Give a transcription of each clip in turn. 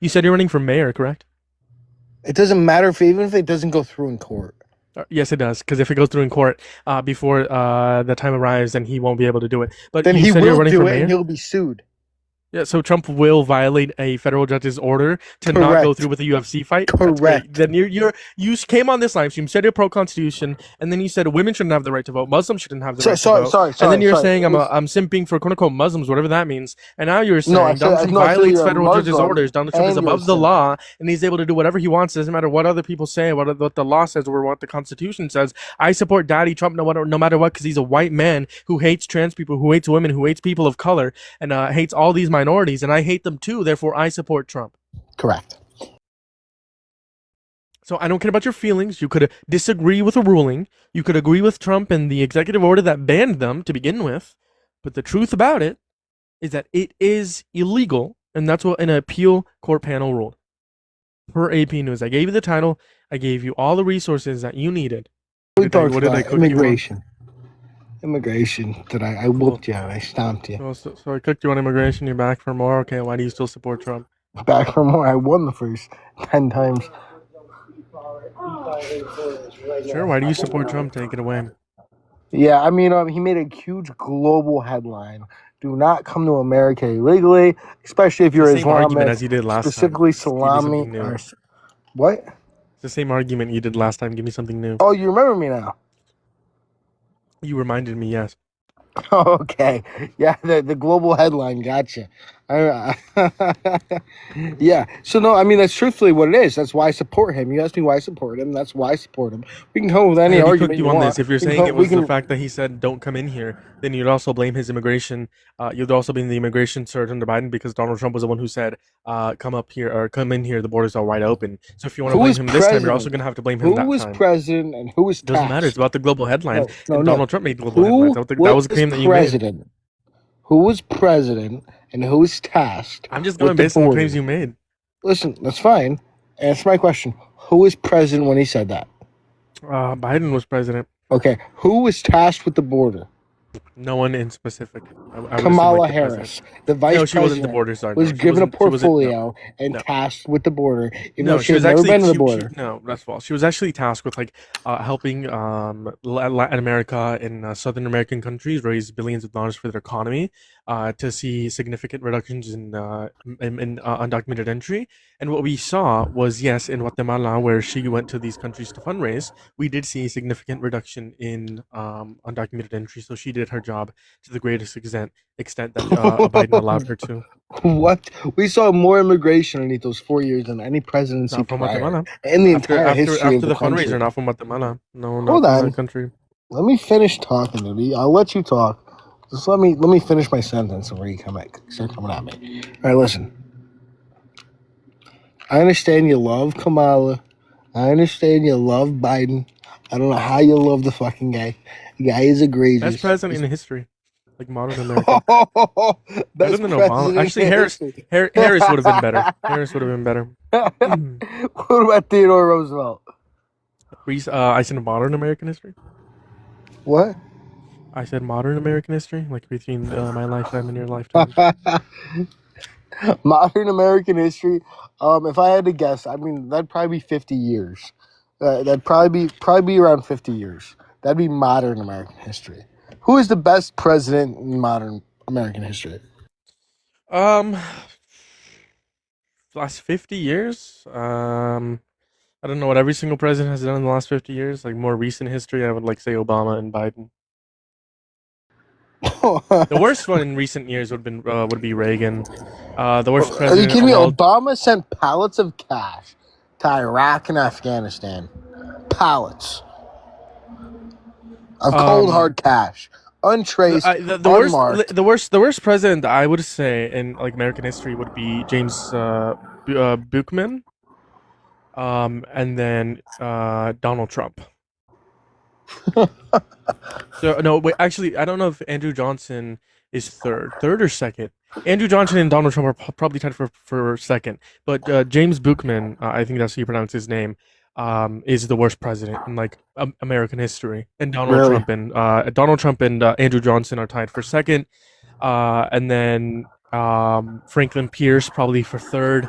You said you're running for mayor, correct? It doesn't matter even if it doesn't go through in court. Yes, it does. Because if it goes through in court before the time arrives, then he won't be able to do it. But Then you he said you're will running do for it and mayor? he'll be sued. Yeah, so Trump will violate a federal judge's order to not go through Correct. with a UFC fight. That's great. Correct. Then you came on this live stream, said you're pro constitution, and then you said women shouldn't have the right to vote, Muslims shouldn't have the So, right to sorry, vote, sorry, and then sorry, you're sorry. saying It was I'm simping for quote unquote Muslims, whatever that means, and now you're no. I saying Donald said Trump no. I said violates you're a federal judge's Muslim orders. Donald Trump is and you're a above the simp. law, and he's able to do whatever he wants. Doesn't matter what other people say, what the law says, or what the Constitution says. I support Daddy Trump no matter what because he's a white man who hates trans people, who hates women, who hates people of color, and hates all these minorities, and I hate them too. Therefore, I support Trump. Correct. So I don't care about your feelings. You could disagree with a ruling. You could agree with Trump and the executive order that banned them to begin with. But the truth about it is that it is illegal, and that's what an appeal court panel ruled. Per AP News, I gave you the title. I gave you all the resources that you needed. We talked What did I about cook you on? immigration. That I Cool. whooped you. I stomped you. So I cooked you on immigration. You're back for more. Okay, why do you still support Trump? Back for more. I won the first 10 times. Sure. Why do you support Trump? Take it away. Yeah, I mean, he made a huge global headline. Do not come to America illegally, especially if It's the you're same argument Islamic, as you did last time. specifically Just give me Salami. something new. What? It's the same argument you did last time. Give me something new. Oh, you remember me now? You reminded me, yes. Okay. Yeah, the global headline. Gotcha. I- yeah. So, no, I mean, that's truthfully what it is. That's why I support him. You asked me why I support him. That's why I support him. We can come up with I any already cooked argument you you on want. this. If you're We can saying it come, we was the can fact that he said don't come in here, then you'd also blame his immigration. You'd also blame the immigration surge under Biden because Donald Trump was the one who said come up here or come in here. The borders are wide open. So if you want to who blame was him this time, you're also president? going to have to blame him Who that was time. president and who was Doesn't matter. It's tasked? about the global headlines, No, no, and no. Donald Trump made global headlines. Who That was was the claim that you made. president? Who was president and who was tasked I'm just going with the based on the claims border? you made. Listen, that's fine. Answer my question. Who was president when he said that? Biden was president. Okay. Who was tasked with the border? No one in specific. I would assume like Kamala the president. Harris, the vice No, she wasn't the president, border czar. was No, she given a wasn't. She wasn't. No, portfolio and no. tasked with the border, even though No, she she had was never actually been to the border. no, that's false. She was actually tasked with like helping Latin America and Southern American countries raise billions of dollars for their economy, to see significant reductions in undocumented entry. And what we saw was yes, in Guatemala, where she went to these countries to fundraise, we did see a significant reduction in undocumented entry. So she did her job to the greatest extent that Biden allowed her to. What? We saw more immigration underneath those 4 years than any presidency Not from prior Guatemala. in the entire history of After the the fundraiser, country. not from Guatemala. No, not Hold from that on. country. Let me finish talking, baby. I'll let you talk. Just let me finish my sentence before you start coming at me. All right, listen. I understand you love Kamala. I understand you love Biden. I don't know how you love the fucking guy. The guy is Best egregious. president in history, like modern America. Better Best than Obama. president Actually, in Harris. history. Harris would have been better. Harris would have been better. What about Theodore Roosevelt? I said modern American history. What? I said modern American history, like between my lifetime and your lifetime. Modern American history. If I had to guess, I mean that'd probably be 50 years. That'd probably be around 50 years. That'd be modern American history. Who is the best president in modern American history? Um, last 50 years. I don't know what every single president has done in the last 50 years. Like more recent history, I would like say Obama and Biden. The worst one in recent years would be Reagan. The worst Are you president kidding of me? all. Obama sent pallets of cash to Iraq and Afghanistan. Pallets of cold Um, hard cash, untraced, unmarked. the worst president I would say in like American history would be James Buchman, and then Donald Trump. So no, wait. Actually, I don't know if Andrew Johnson is third or second. Andrew Johnson and Donald Trump are probably tied for second. But James Buchman, I think that's how you pronounce his name, is the worst president in like American history. And Really? Donald Trump and Andrew Johnson are tied for second. And then Franklin Pierce probably for third.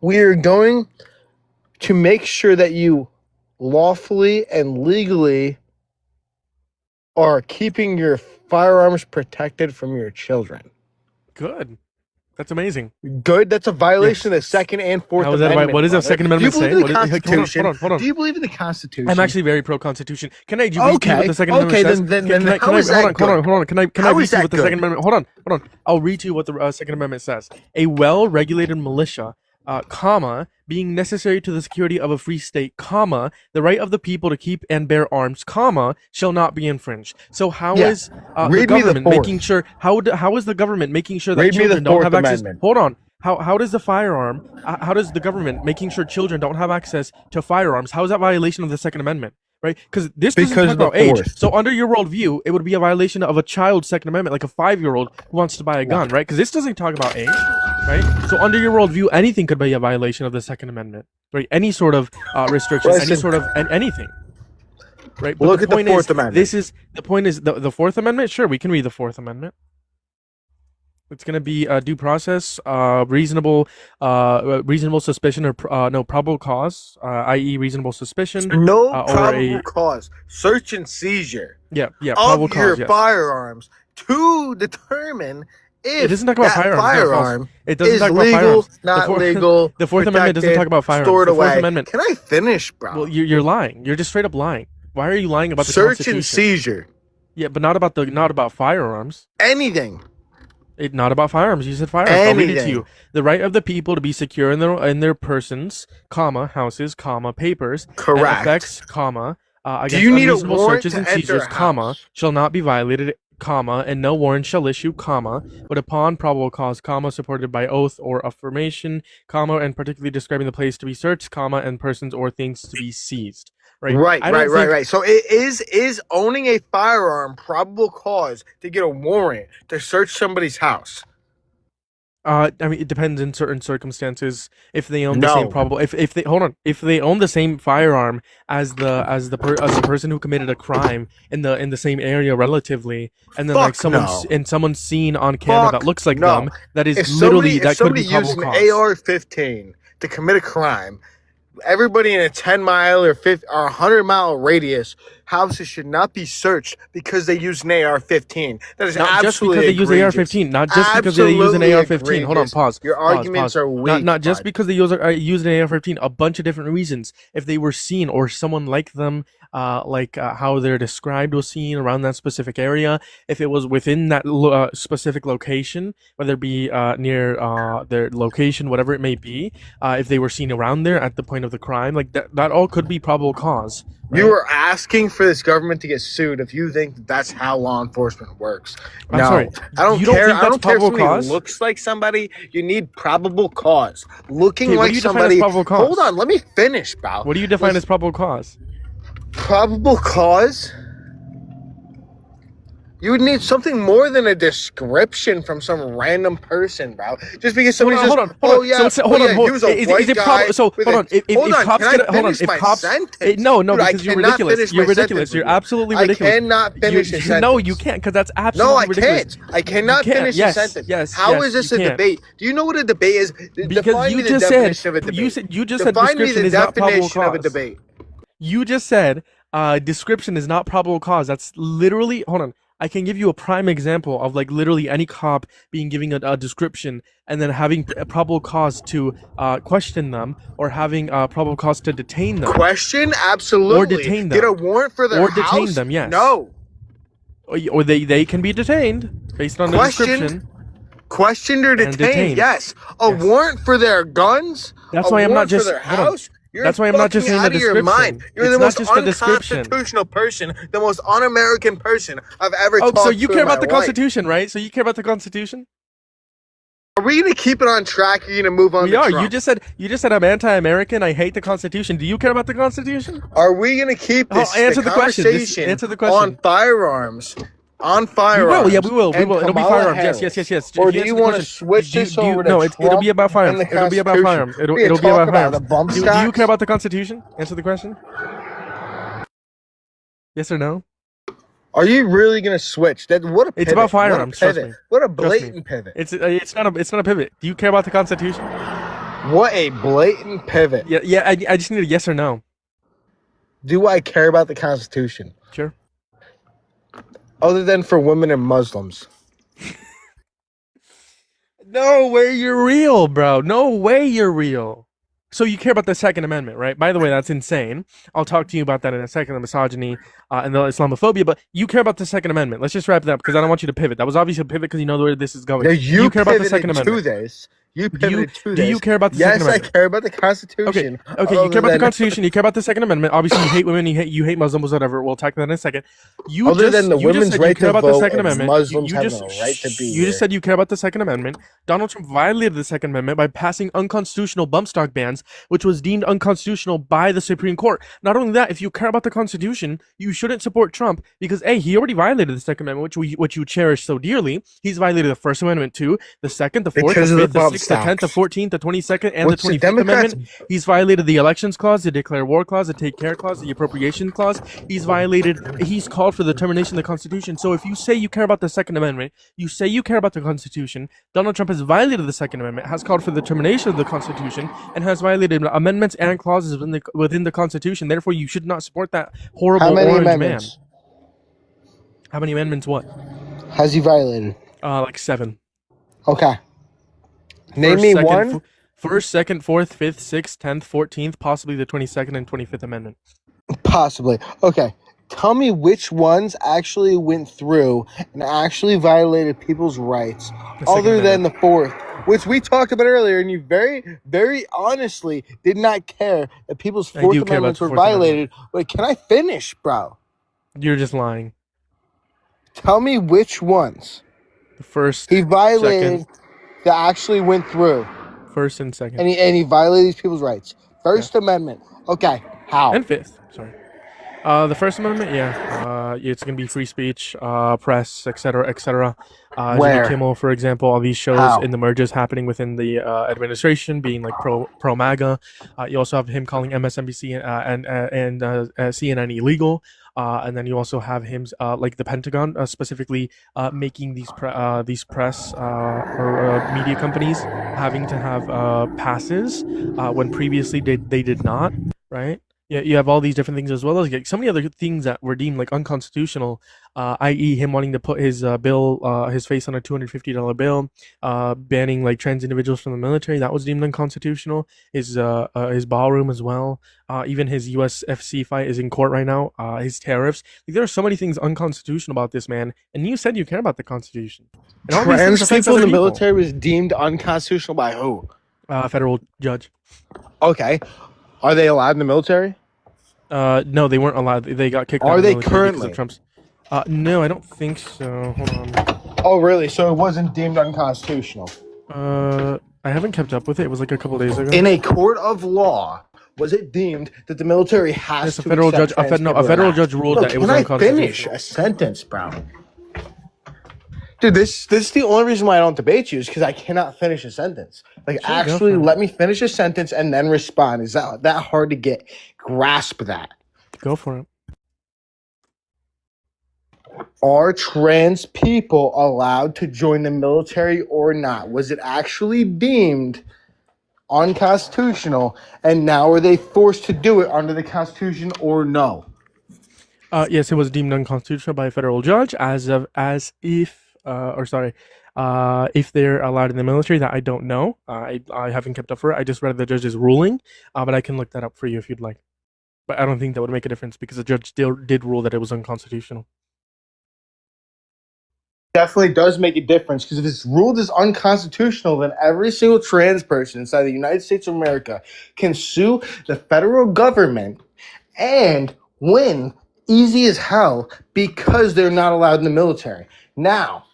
We are going to make sure that you lawfully and legally are keeping your firearms protected from your children. Good. That's amazing. Good. That's a violation Yes. of the Second and Fourth How is that Amendment. what does the Second Amendment Do you say? believe in the What is, Constitution? hold on. Do you believe in the Constitution? I'm actually very pro-Constitution. Can I read to you what the Second Amendment says? Then how is that good? Hold on. Can I How read is to you that what the good? Second Amendment? Hold on. I'll read to you what the Second Amendment says. A well-regulated militia, being necessary to the security of a free state, the right of the people to keep and bear arms, shall not be infringed. So how is the Read me the government fourth. making sure? How is the government making sure that Read me the children don't Fourth have access? Amendment. Hold on. How does the firearm? How does the government making sure children don't have access to firearms? How is that violation of the Second Amendment? Right? Because this doesn't talk about age. So under your worldview, it would be a violation of a child's Second Amendment, like a 5-year-old who wants to buy a gun, right? Because this doesn't talk about age, right? So under your worldview, anything could be a violation of the Second Amendment, right? Any sort of restriction, any sort of anything, right? But Look at the Fourth Amendment. The point is the Fourth Amendment. Sure, we can read the Fourth Amendment. It's going to be due process, reasonable suspicion, or no probable cause, i.e., reasonable suspicion. No probable cause. Search and seizure. Yeah, probable of cause. your firearms to determine if it doesn't talk about that firearms. It doesn't is talk about legal, firearms. not legal. The Fourth Amendment doesn't talk about firearms. Stored the Fourth away. Amendment. Can I finish, bro? Well, you're lying. You're just straight up lying. Why are you lying about the Search Constitution? and seizure. Yeah, but not about firearms. Anything. Not about firearms. You said firearms. I'll read it to you. The right of the people to be secure in their persons, houses, papers, correct, and effects, against do you need unreasonable a warrant searches to and enter seizures, a house? shall not be violated, and no warrant shall issue, but upon probable cause, supported by oath or affirmation, and particularly describing the place to be searched, and persons or things to be seized. Right. So it is owning a firearm probable cause to get a warrant to search somebody's house? I mean, it depends in certain circumstances. If they own the same probable, if they own the same firearm as the person who committed a crime in the same area relatively, and then someone's seen on camera that looks like them, that is that could be probable cause. If somebody used an AR-15 to commit a crime, everybody in a 10-mile or 100-mile radius, houses should not be searched because they use an AR-15. That is not just because they use an AR-15. Not just because they use an AR-15. Hold on, pause. Your arguments are weak. Not just because they use an AR-15. A bunch of different reasons. If they were seen or someone like them, how they're described was seen around that specific area. If it was within that specific location, whether it be near their location, whatever it may be, if they were seen around there at the point of the crime, like that all could be probable cause. Right? You are asking for this government to get sued if you think that's how law enforcement works. I'm sorry. I don't You don't care. think I don't that's care if probable somebody cause? looks like somebody. You need probable cause. Looking Okay, what like do you define as somebody. probable cause? Hold on, let me finish, pal. What do you define as probable cause? Probable cause? You would need something more than a description from some random person, bro. Just because somebody says, hold on. he was a white guy. If cops, no, dude, because you're ridiculous. You're ridiculous. You're absolutely ridiculous. I cannot finish a sentence. No, you can't, because that's absolutely ridiculous. No, I can't. I cannot finish a sentence. Yes. How is this a debate? Do you know what a debate is? Because you just said description is not probable cause. You just said description is not probable cause. That's literally, hold on. I can give you a prime example of like literally any cop being giving a description and then having a probable cause to question them, or having a probable cause to detain them. Question? Absolutely. Or detain them. Get a warrant for their house? Or detain them, yes. No. Or they can be detained based on the description. Questioned or detained? Yes. A warrant for their guns? That's why I'm not just... That's why I'm not just saying the description. You're the most unconstitutional person, the most un-American person I've ever talked to. So you care about the Constitution, right? So you care about the Constitution? Are we gonna keep it on track? Or are you gonna move on? We are. You just said I'm anti-American. I hate the Constitution. Do you care about the Constitution? Are we gonna keep this answer the question? Answer the question. On firearms? On firearms. We will. It'll be firearms. Yes. Or do you want to switch this over to Trump? It'll be about firearms. It'll be about firearms. It'll be about firearms. Do you care about the Constitution? Answer the question. Yes or no? Are you really gonna switch? What a pivot. It's about firearms. Trust me. What a blatant pivot. It's not a pivot. Do you care about the Constitution? What a blatant pivot. Yeah, yeah. I just need a yes or no. Do I care about the Constitution? Sure. Other than for women and Muslims. No way you're real, bro. No way you're real. So you care about the Second Amendment, right? By the way, that's insane. I'll talk to you about that in a second, the misogyny and the Islamophobia, but you care about the Second Amendment. Let's just wrap it up because I don't want you to pivot. That was obviously a pivot because you know where this is going. Yeah, Do you you care about the pivoted Second to Amendment? this. You Do you pivoted to do this. you care about the Second Yes, I Amendment? care about the Okay, Constitution. okay, you care Other about the than Constitution, you care about the Second Amendment. Obviously, you hate women, you hate Muslims, whatever. We'll talk about that in a second. other than the You just women's said you right care to about the vote Second and Amendment. Muslims having a right to be You just here. said you care about the Second Amendment. Donald Trump violated the Second Amendment by passing unconstitutional bump stock bans, which was deemed unconstitutional by the Supreme Court. Not only that, if you care about the Constitution, you shouldn't support Trump because A, he already violated the Second Amendment, which you cherish so dearly. He's violated the First Amendment too, the Second, the Fourth, the Because of the Fifth, the bump Sixth, the Tenth, the stocks. 14th, the 22nd, and the Which the 25th Democrats Amendment. He's violated the Elections Clause, the Declare War Clause, the Take Care Clause, the Appropriation Clause. He's called for the termination of the Constitution. So if you say you care about the Second Amendment, you say you care about the Constitution, Donald Trump has violated the Second Amendment, has called for the termination of the Constitution, and has violated amendments and clauses within the Constitution. Therefore, you should not support that How horrible many orange man. amendments How many amendments? What? has he violated? Like seven. Okay. Name First, me second, one. first, second, fourth, fifth, sixth, 10th, 14th, possibly the 22nd and 25th Amendment. Possibly. Okay. Tell me which ones actually went through and actually violated people's rights, The Second other than Amendment. the fourth, which we talked about earlier, and you very, very honestly did not care that people's I Fourth do care about Amendments the were Fourth Amendment. violated. Wait, can I finish, bro? You're just lying. Tell me which ones The first, he violated second, that actually went through, first and second, and he violated these people's rights. First Amendment. Okay. How? and fifth. Sorry. The First Amendment, yeah. It's gonna be free speech, press, etc., etc. Jimmy Where? Kimmel, for example, all these shows How? in the mergers happening within the administration, being like pro Maga. You also have him calling MSNBC and CNN illegal. And then you also have him like the Pentagon specifically making these press or media companies having to have passes when previously they did not, right? Yeah, you have all these different things as well as like, so many other things that were deemed like unconstitutional, i.e., him wanting to put his his face on a $250 bill, banning like trans individuals from the military. That was deemed unconstitutional. His ballroom as well. Even his USFC fight is in court right now. His tariffs. Like, there are so many things unconstitutional about this man, and you said you care about the Constitution. And all these things Trans affect people in other the people. military was deemed unconstitutional by who? Federal judge. Okay. Are they allowed in the military? No, they weren't allowed. They got kicked out Are of the they military because currently? of Trump's. No, I don't think so. Hold on. Oh, really? So it wasn't deemed unconstitutional. I haven't kept up with it. It was like a couple days ago. In a court of law, was it deemed that the military has Yes, a to federal accept judge. trans people A or federal not? judge ruled Look, that it was can I finish unconstitutional. a sentence, bro? Dude, this is the only reason why I don't debate you is because I cannot finish a sentence. Like, Sure, go actually, for it. let me finish a sentence and then respond. Is that hard to grasp that? Go for it. Are trans people allowed to join the military or not? Was it actually deemed unconstitutional, and now are they forced to do it under the Constitution or no? Yes, it was deemed unconstitutional by a federal judge if they're allowed in the military. That I don't know. I haven't kept up for it. I just read the judge's ruling, but I can look that up for you if you'd like. But I don't think that would make a difference because the judge still did rule that it was unconstitutional. Definitely does make a difference because if it's ruled as unconstitutional, then every single trans person inside the United States of America can sue the federal government and win easy as hell because they're not allowed in the military. Now,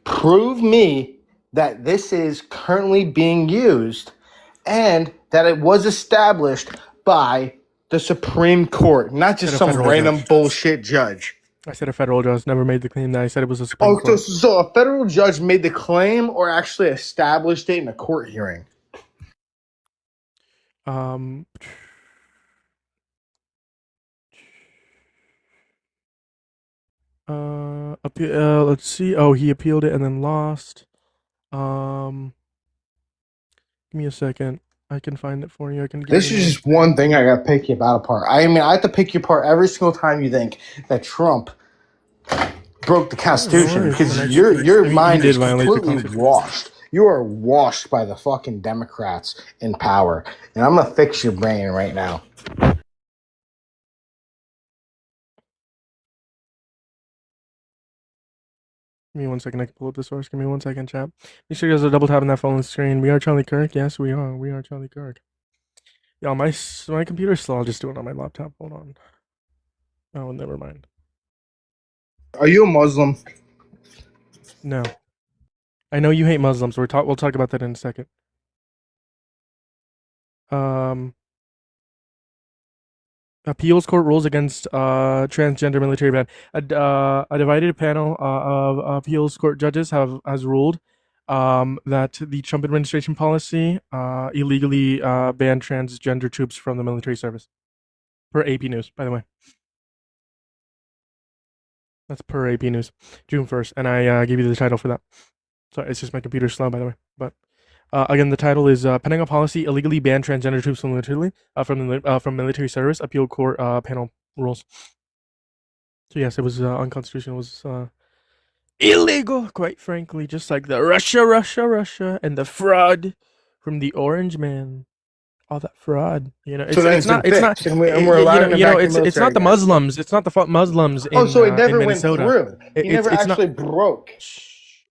prove me that this is currently being used and that it was established by the Supreme Court, not just Said a some federal random judge. bullshit judge. I said a federal judge never made the claim that I said it was a Supreme Oh, Court. so a federal judge made the claim or actually established it in a court hearing? Um, let's see. Oh, he appealed it and then lost. Give me a second. I can find it for you. I can give This you is one just one second. thing I got to pick you about apart. I mean, I have to pick you apart every single time you think that Trump broke the Yeah, no Constitution worries. And because I, your he mind did is violate the completely Constitution. washed. You are washed by the fucking Democrats in power, and I'm gonna fix your brain right now. Give me one second. I can pull up the source. Give me one second, chat. Make sure you guys are double tapping that phone screen. We are Charlie Kirk. Yes, we are. We are Charlie Kirk. Yeah, my computer's slow. I'll just do it on my laptop. Hold on. Oh, never mind. Are you a Muslim? No, I know you hate Muslims. We'll talk about that in a second. Um, Appeals court rules against transgender military ban. A divided panel of appeals court judges has ruled that the Trump administration policy illegally banned transgender troops from the military service. Per AP News, by the way. That's per AP News, June 1st, and I gave you the title for that. So it's just my computer's slow, by the way. But again, the title is "Pentagon Policy Illegally Banned Transgender Troops from Military Service." Appeal Court panel rules. So yes, it was unconstitutional. It was illegal, quite frankly, just like the Russia, and the fraud from the Orange Man. All that fraud, So then it's been it's not, fixed, and we're allowing them back in the it's military not the again. Muslims. It's not the Muslims Oh, so it in never went Minnesota. through. He never It's not. actually broke.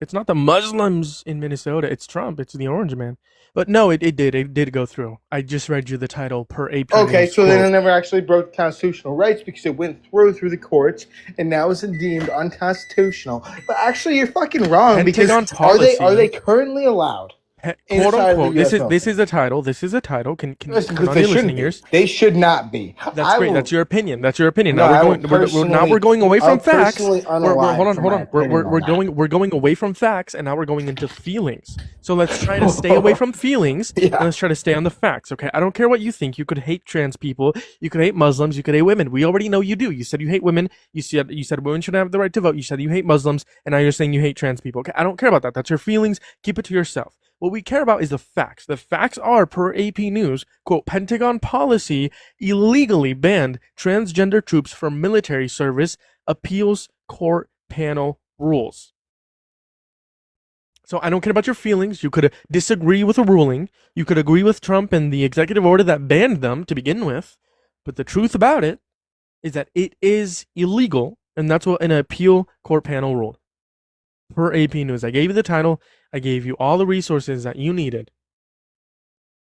It's not the Muslims in Minnesota. It's Trump. It's the Orange Man. But no, it did. It did go through. I just read you the title per AP Okay, News so then it quote. never actually broke constitutional rights because it went through the courts and now it's deemed unconstitutional. But actually, you're fucking wrong because Pentagon are they policy, currently allowed quote inside of the unquote. U.S. This military? is a title. This is a title. Can you Listen, turn because on they your shouldn't listening be. ears? They should not be. That's great. That's your opinion. That's your opinion. No, Now I will we're going away I'll from facts. personally We're hold unalive on, for hold my on. opinion on that. We're going away from facts, and now we're going into feelings. So let's try to stay away from feelings, and Yeah. let's try to stay on the facts. Okay, I don't care what you think. You could hate trans people. You could hate Muslims. You could hate women. We already know you do. You said you hate women. You said women should have the right to vote. You said you hate Muslims, and now you're saying you hate trans people. Okay, I don't care about that. That's your feelings. Keep it to yourself. What we care about is the facts. The facts are, per AP News, quote, Pentagon policy illegally banned transgender troops from military service, appeals court panel rules. So I don't care about your feelings. You could disagree with a ruling. You could agree with Trump and the executive order that banned them to begin with. But the truth about it is that it is illegal, and that's what an appeal court panel ruled. Per AP News. I gave you the title. I gave you all the resources that you needed.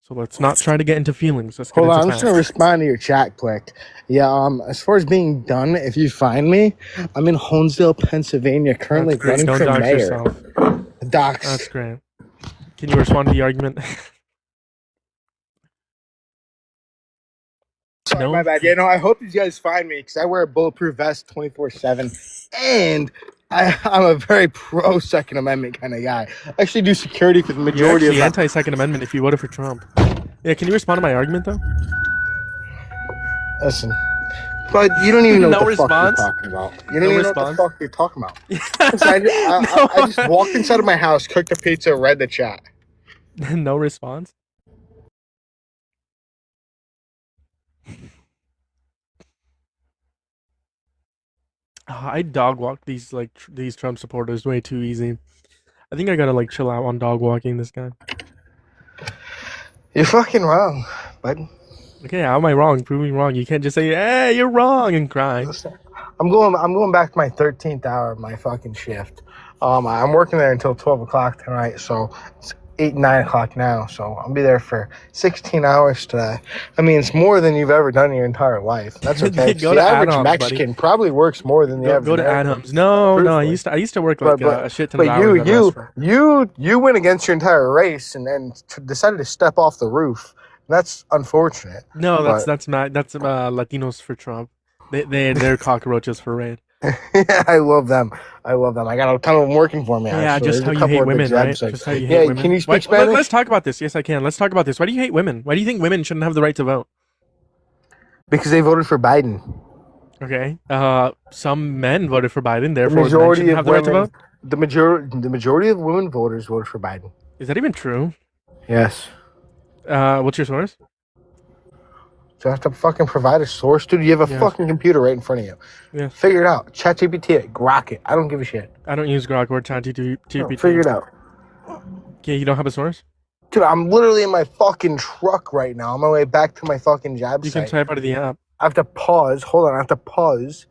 So let's not try to get into feelings. Let's get Hold into on, I'm just gonna facts. respond to your chat quick. Yeah, as far as being done, if you find me, I'm in Honesdale, Pennsylvania, currently That's great. running Don't for dox mayor. yourself. Docs. That's great. Can you respond to the argument? Sorry, No? my bad. Yeah, no, I hope these guys find me because I wear a bulletproof vest 24/7, and I'm a very pro Second Amendment kind of guy. I actually do security for the You're majority actually of anti-Second Amendment if you voted for Trump. Yeah, can you respond to my argument, though? Listen, but you don't even know No what the fuck you're response? talking about. You don't No even know what the response? fuck you're talking about. Listen, I just walked inside of my house, cooked a pizza, read the chat. No response? I dog walk these Trump supporters way too easy. I think I gotta chill out on dog walking this guy. You're fucking wrong, bud. Okay, how am I wrong? Prove me wrong. You can't just say, "Hey, you're wrong," and cry. Listen, I'm going back to my 13th hour of my fucking shift. I'm working there until 12 o'clock tonight, so it's 9 o'clock now. So I'll be there for 16 hours today. I mean, it's more than you've ever done in your entire life. That's okay. Go The to average Adams, Mexican probably works more than the average Go to American. Adams. No, I Truthfully. used to work a shit ton But of hours at a restaurant. you went against your entire race and then decided to step off the roof. That's unfortunate. No, But that's Latinos for Trump. They're cockroaches for Raid. yeah, I love them. I got a ton of them working for me. Yeah, actually. just There's how a you couple hate of women, right? execs, like, Just how you yeah, hate women. can you speak Spanish? Let's talk about this. Yes, I can. Let's talk about this. Why do you hate women? Why do you think women shouldn't have the right to vote? Because they voted for Biden. Okay. Some men voted for Biden, The therefore men majority shouldn't of have the right to women, vote. the majority of women voters voted for Biden. Is that even true? Yes. What's your source? Do I have to fucking provide a source, dude? You have a Yes. fucking computer right in front of you. Yes. Figure it out. ChatGPT it. Grok it. I don't give a shit. I don't use Grok or No, figure ChatGPT. it out. Okay, you don't have a source? Dude, I'm literally in my fucking truck right now on my way back to my fucking job You can site. type out of the app. I have to pause. Hold on. I have to pause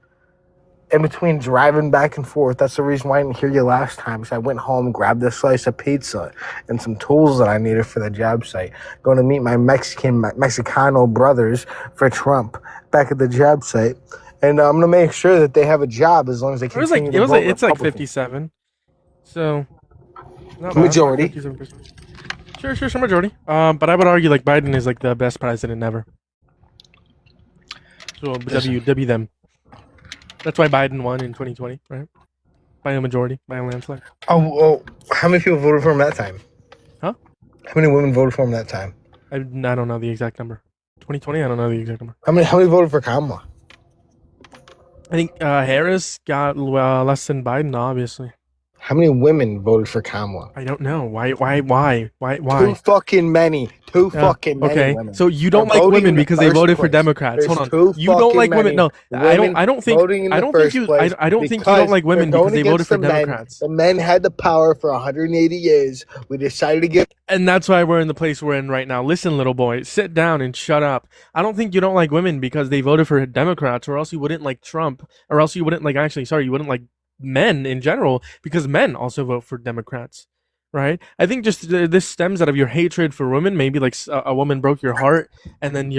in between driving back and forth. That's the reason why I didn't hear you last time. Because I went home, grabbed a slice of pizza and some tools that I needed for the job site. Going to meet my Mexicano brothers for Trump back at the job site. And I'm going to make sure that they have a job as long as they continue to vote It's like Republican. 57. So not bad. Majority. 57%. Sure, majority. But I would argue like Biden is like the best president ever. So W them. That's why Biden won in 2020, right? By a majority, by a landslide. Oh, how many people voted for him that time? Huh? How many women voted for him that time? I don't know the exact number. 2020, I don't know the exact number. How many voted for Kamala? I think Harris got less than Biden, obviously. How many women voted for Kamala? I don't know. Why? Too fucking many. Too fucking many okay. women. So you don't Are like voting women in the because they first voted for place. Democrats. There's Hold too on. You don't fucking like women. many No, women I don't think voting in I the don't think first you place I don't think you because don't like women they're because going they voted against for the men. Democrats. The men had the power for 180 years. We decided to give. And that's why we're in the place we're in right now. Listen, little boy, sit down and shut up. I don't think you don't like women because they voted for Democrats, or else you wouldn't like Trump, or else you wouldn't like you wouldn't like men in general because men also vote for Democrats. Right? I think just this stems out of your hatred for women. Maybe like a woman broke your heart, and then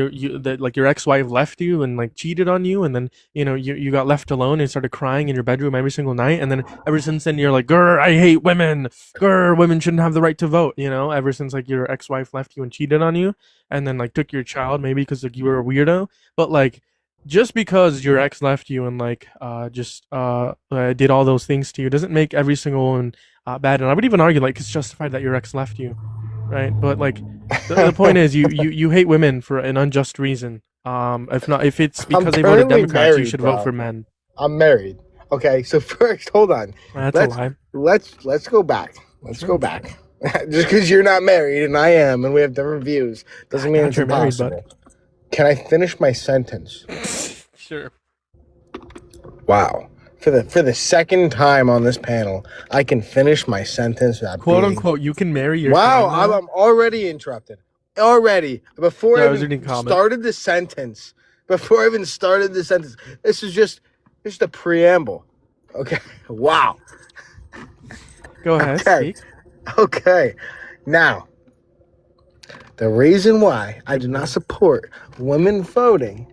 like your ex-wife left you and like cheated on you, and then you got left alone and started crying in your bedroom every single night, and then ever since then you're like, "Grr, I hate women. Grr, women shouldn't have the right to vote." Ever since like your ex-wife left you and cheated on you, and then like took your child maybe because like you were a weirdo, but like just because your ex left you and like did all those things to you doesn't make every single one bad. And I would even argue like it's justified that your ex left you, right? But like the point is you hate women for an unjust reason. If it's because they voted Democrats, you should vote for men. I'm married. Okay, so first, hold on. That's a lie. Let's go back. Let's go back. Just because you're not married and I am, and we have different views, doesn't mean it's impossible. Married, can I finish my sentence? Sure. Wow. For the second time on this panel, I can finish my sentence without quote unquote. You can marry your. Wow, I'm already interrupted. Already before I even started the sentence. Before I even started the sentence, this is just a preamble. Okay. Wow. Go ahead. Okay. Speak. Okay. Now, the reason why I do not support women voting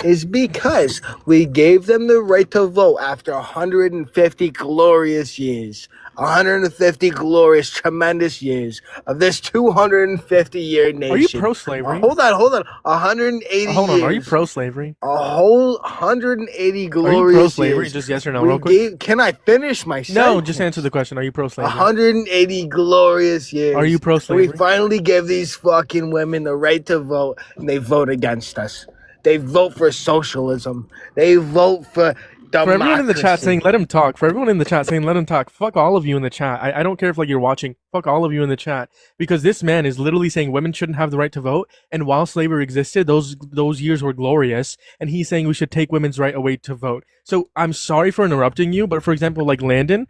is because we gave them the right to vote after 150 glorious years. 150 glorious, tremendous years of this 250-year nation. Are you pro-slavery? Hold on. 180 hold on. years. Are you pro-slavery? A whole 180 glorious Are you pro-slavery? years. Just yes or no, real quick. Can I finish my sentence? No, just answer the question. Are you pro-slavery? 180 glorious years. Are you pro-slavery? We finally give these fucking women the right to vote, and they vote against us. They vote for socialism. They vote for democracy. For everyone in the chat saying, let him talk. For everyone in the chat saying, let him talk. Fuck all of you in the chat. I don't care if like you're watching. Fuck all of you in the chat. Because this man is literally saying women shouldn't have the right to vote. And while slavery existed, those years were glorious. And he's saying we should take women's right away to vote. So I'm sorry for interrupting you. But for example, like Landon,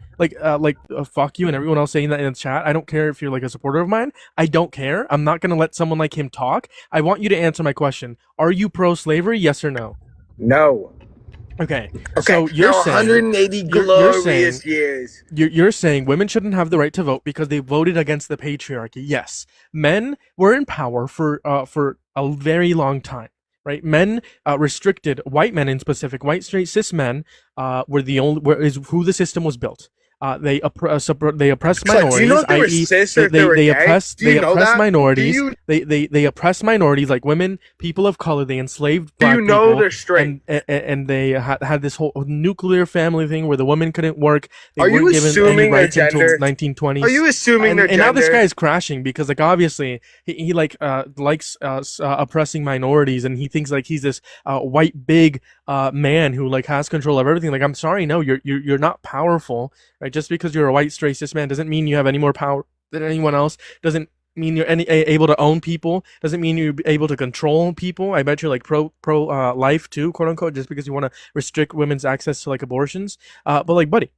fuck you and everyone else saying that in the chat. I don't care if you're like a supporter of mine. I don't care. I'm not going to let someone like him talk. I want you to answer my question. Are you pro-slavery? Yes or no? No. Okay. So you're saying 180 glorious years. You're saying women shouldn't have the right to vote because they voted against the patriarchy. Yes, men were in power for a very long time. Right, men restricted white men in specific, white straight cis men were the only is who the system was built. They oppress minorities. Do you know if they were cis or they oppress minorities. They oppress minorities like women, people of color. They enslaved black people. Do you know they're straight? And they had this whole nuclear family thing where the women couldn't work. They Are weren't you given assuming any rights their until gender? 1920s. Are you assuming their and gender? now this guy is crashing because like obviously he likes oppressing minorities and he thinks like he's this white big man who like has control of everything. Like I'm sorry, no, you're not powerful. Right, just because you're a white straight cis man doesn't mean you have any more power than anyone else. Doesn't mean you're able to own people. Doesn't mean you're able to control people. I bet you're like pro life too, quote unquote, just because you want to restrict women's access to like abortions. But like, buddy,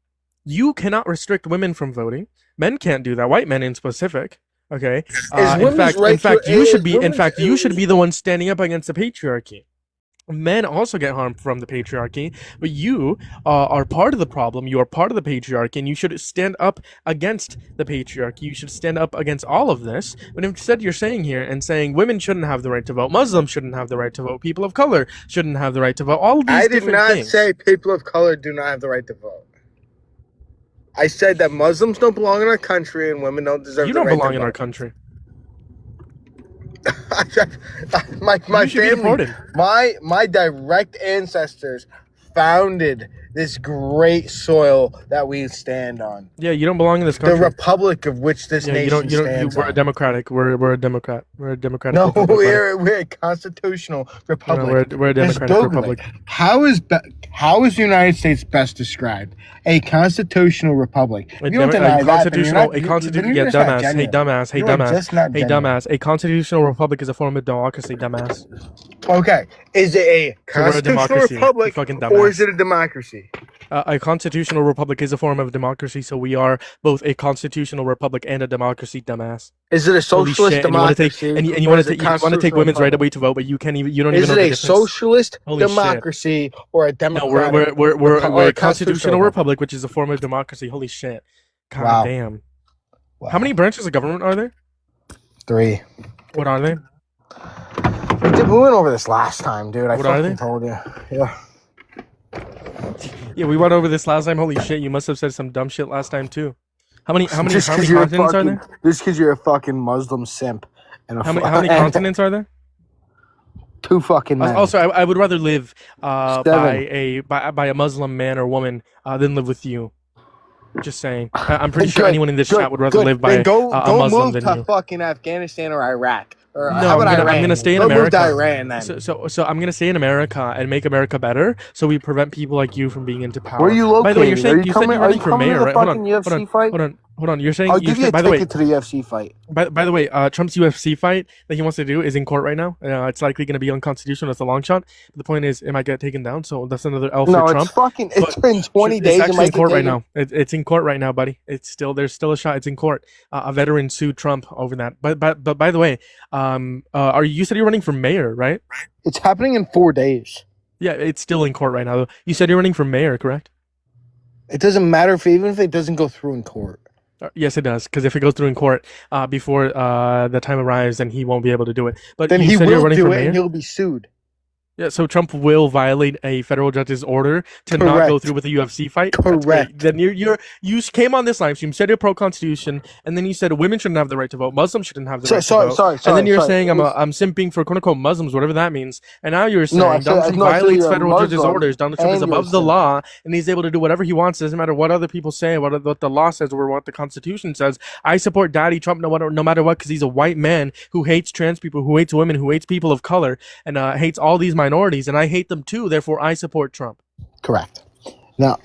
you cannot restrict women from voting. Men can't do that. White men in specific. Okay. Is women's right to In fact, you should be the one standing up against the patriarchy. Men also get harmed from the patriarchy, but you are part of the problem. You are part of the patriarchy, and you should stand up against the patriarchy. You should stand up against all of this. But instead, you're saying here and saying women shouldn't have the right to vote, Muslims shouldn't have the right to vote, people of color shouldn't have the right to vote. All of these I did different not things. say people of color do not have the right to vote. I said that Muslims don't belong in our country and women don't deserve. You the don't right belong to in vote. our country. my You should be family, deported. my direct ancestors founded this great soil that we stand on. Yeah, you don't belong in this The country. republic of which this Yeah, nation stands we're a on. democratic. We're a democrat. We're a democratic. No, republic, buddy. we're a constitutional republic. We're a This democratic dogmatic. republic. How is the United States best described? A constitutional republic. If you don't deny that, then you're not- A constitutional. you're Yeah, just not dumbass. Hey, genuine. dumbass. Hey, You are dumbass. just not Hey, genuine. dumbass. A constitutional republic is a form of democracy, dumbass. Okay, is it a So we're a constitutional democracy, you republic fucking or dumbass. is it a democracy? A constitutional republic is a form of democracy, so we are both a constitutional republic and a democracy, dumbass. Is it a Holy socialist shit! And you want to democracy? take and you or want is to it take women's constitutional right republic? away to vote, but you can't even. You don't Is even know it the a difference. socialist Holy shit. democracy or a No, democratic? we're or a constitutional republic, which is a form of democracy. Holy shit! God Wow. damn! Wow. How many branches of government are there? 3. What are they? We went over this last time, dude. I What are fucking they? told you. Yeah. Yeah, we went over this last time. Holy shit! You must have said some dumb shit last time too. How many Just because continents you're, are there? just 'cause you're a fucking Muslim simp. And How many continents are there? 2 fucking men. Also, I would rather live 7. by a Muslim man or woman than live with you. Just saying. I'm pretty sure Good, anyone in this good, chat would rather good. live by Then go a Muslim move than to you. fucking Afghanistan or Iraq. Or No, how about I'm Iran? gonna stay in Go move to America. Iran then. So I'm gonna stay in America and make America better, so we prevent people like you from being into power. Where are you located? By the way, you're saying you said you're are running you for coming mayor, to the right? Hold fucking on, UFC fight? hold on. You're saying I'll give you a by the way, ticket to the UFC fight. by the way, Trump's UFC fight that he wants to do is in court right now. It's likely going to be unconstitutional. It's a long shot. But the point is, it might get taken down. So that's another L for No, Trump. it's fucking. It's But been 20 days. It's It actually might in get court right taken. now. It's in court right now, buddy. There's still a shot. It's in court. A veteran sued Trump over that. But by the way, you said you're running for mayor, right? It's happening in 4 days. Yeah, it's still in court right now. You said you're running for mayor, correct? It doesn't matter even if it doesn't go through in court. Yes, it does. Because if it goes through in court before the time arrives, then he won't be able to do it. But Then you he said you're will running do for it, mayor. and he'll be sued. Yeah, so Trump will violate a federal judge's order to not go Correct. through with a UFC fight. That's great. Correct. Then you came on this live stream, said you're pro Constitution, and then you said women shouldn't have the right to vote, Muslims shouldn't have the right to vote. Sorry. And then you're sorry. saying I'm simping for quote unquote Muslims, whatever that means. And now you're saying No, I said- Donald Trump no, I said violates you're a federal judge's Muslim orders. Donald Trump is and you're a above the simp. law, and he's able to do whatever he wants. Doesn't matter what other people say, what the law says, or what the Constitution says. I support Daddy Trump no matter what, because he's a white man who hates trans people, who hates women, who hates people of color, and hates all these minorities, and I hate them too. Therefore, I support Trump. Correct. Now,